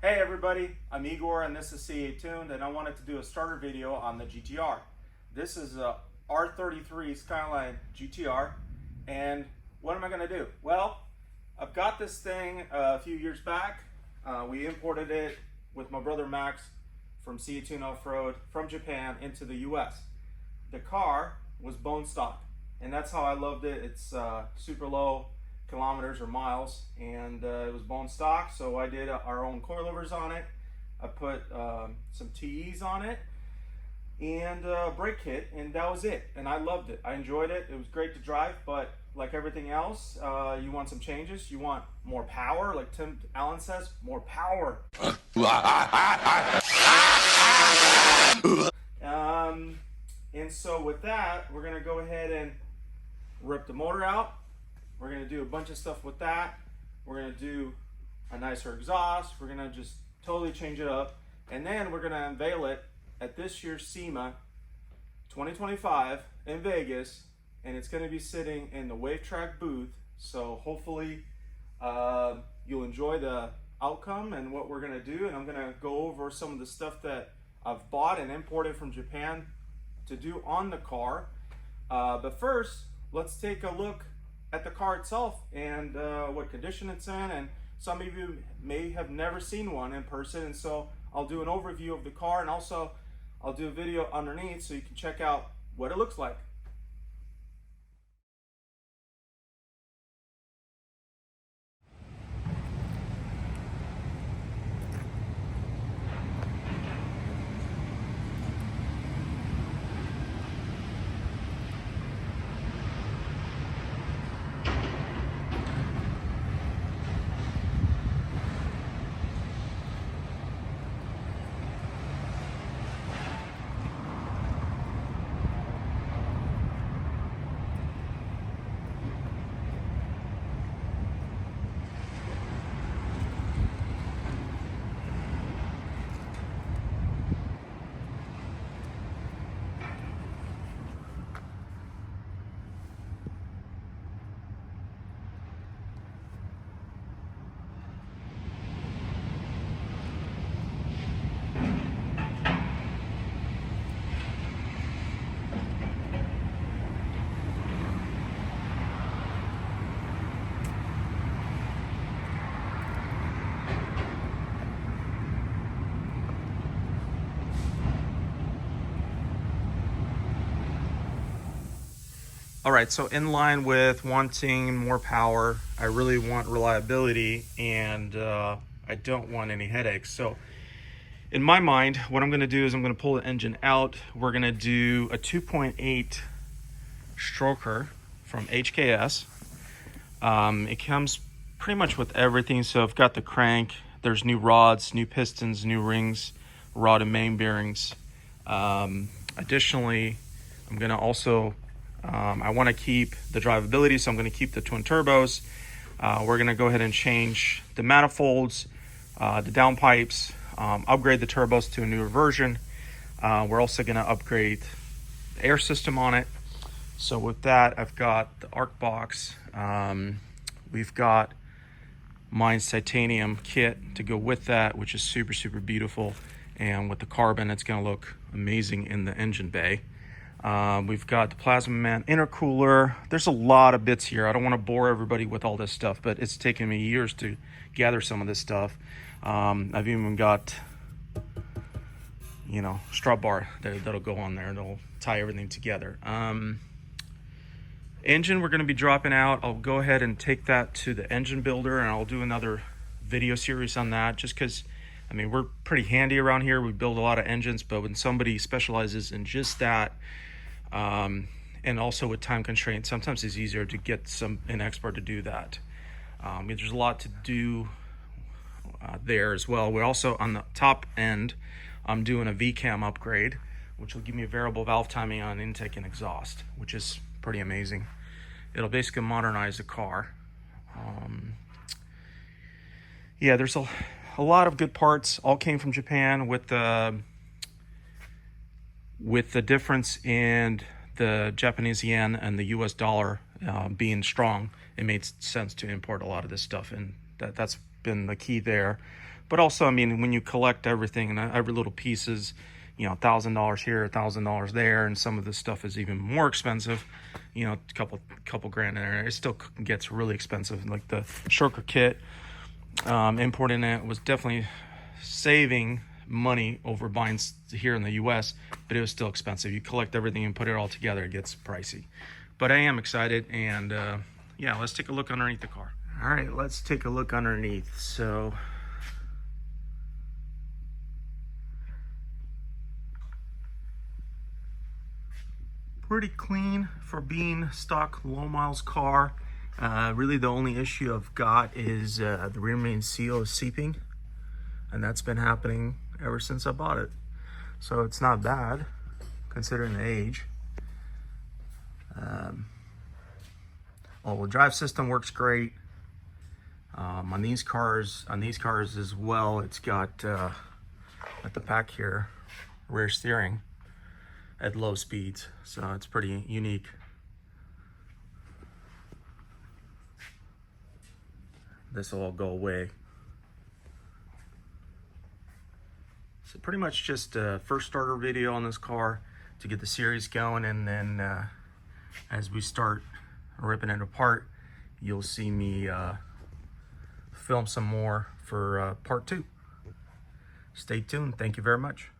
Hey everybody, I'm Igor and this is CAtuned, and I wanted to do a starter video on the GTR. This is a R33 Skyline GTR, and what am I going to do? Well, I've got this thing a few years back. We imported it with my brother Max from CAtuned Off-Road from Japan into the US. The car was bone stock, and that's how I loved it. It's super low kilometers or miles, and it was bone stock, so I did our own coilovers on it. I put some TEs on it and a brake kit, and that was it. And I loved it. I enjoyed it. It was great to drive, but like everything else, you want some changes. You want more power, like Tim Allen says, more power. And so with that, we're gonna go ahead and rip the motor out. We're gonna do a bunch of stuff with that. We're gonna do a nicer exhaust. We're gonna just totally change it up. And then we're gonna unveil it at this year's Sema 2025 in Vegas. And it's gonna be sitting in the Wavetrac booth. So hopefully you'll enjoy the outcome and what we're gonna do. And I'm gonna go over some of the stuff that I've bought and imported from Japan to do on the car. But first, let's take a look at the car itself and what condition it's in. And some of you may have never seen one in person, and so I'll do an overview of the car, and also I'll do a video underneath so you can check out what it looks like. All right, so in line with wanting more power, I really want reliability, and I don't want any headaches. So in my mind, what I'm gonna do is I'm gonna pull the engine out. We're gonna do a 2.8 stroker from HKS. It comes pretty much with everything. So I've got the crank, there's new rods, new pistons, new rings, rod and main bearings. Additionally, I'm gonna also I want to keep the drivability, so I'm going to keep the twin turbos. We're going to go ahead and change the manifolds, the downpipes, upgrade the turbos to a newer version. We're also going to upgrade the air system on it. So with that, I've got the arc box. We've got mine's titanium kit to go with that, which is super, super beautiful. And with the carbon, it's going to look amazing in the engine bay. We've got the Plasma Man intercooler. There's a lot of bits here. I don't want to bore everybody with all this stuff, but it's taken me years to gather some of this stuff. I've even got, you know, strut bar that'll go on there, and it'll tie everything together. Engine we're going to be dropping out. I'll go ahead and take that to the engine builder, and I'll do another video series on that, just because, I mean, we're pretty handy around here. We build a lot of engines, but when somebody specializes in just that, and also with time constraints, sometimes it's easier to get an expert to do that. There's a lot to do there as well. We're also on the top end, I'm doing a VCAM upgrade, which will give me a variable valve timing on intake and exhaust, which is pretty amazing. It'll basically modernize the car. Yeah, there's a lot of good parts. All came from Japan. With the difference in the Japanese yen and the US dollar being strong, it made sense to import a lot of this stuff, and that's been the key there. But also, I mean, when you collect everything and every little piece is, you know, $1,000 here, $1,000 there, and some of this stuff is even more expensive, you know, a couple grand in there, it still gets really expensive. Like the shirker kit, importing it was definitely saving money over buying here in the US, but it was still expensive. You collect everything and put it all together, it gets pricey. But I am excited, and yeah, let's take a look underneath the car. All right, let's take a look underneath. So pretty clean for being stock low miles car. Really the only issue I've got is the rear main seal is seeping, and that's been happening ever since I bought it. So it's not bad considering the age. All-wheel drive system works great. On these cars as well, it's got at the back here, rear steering at low speeds, so it's pretty unique. This will all go away. So pretty much just a first starter video on this car to get the series going, and then as we start ripping it apart, you'll see me film some more for part 2. Stay tuned. Thank you very much.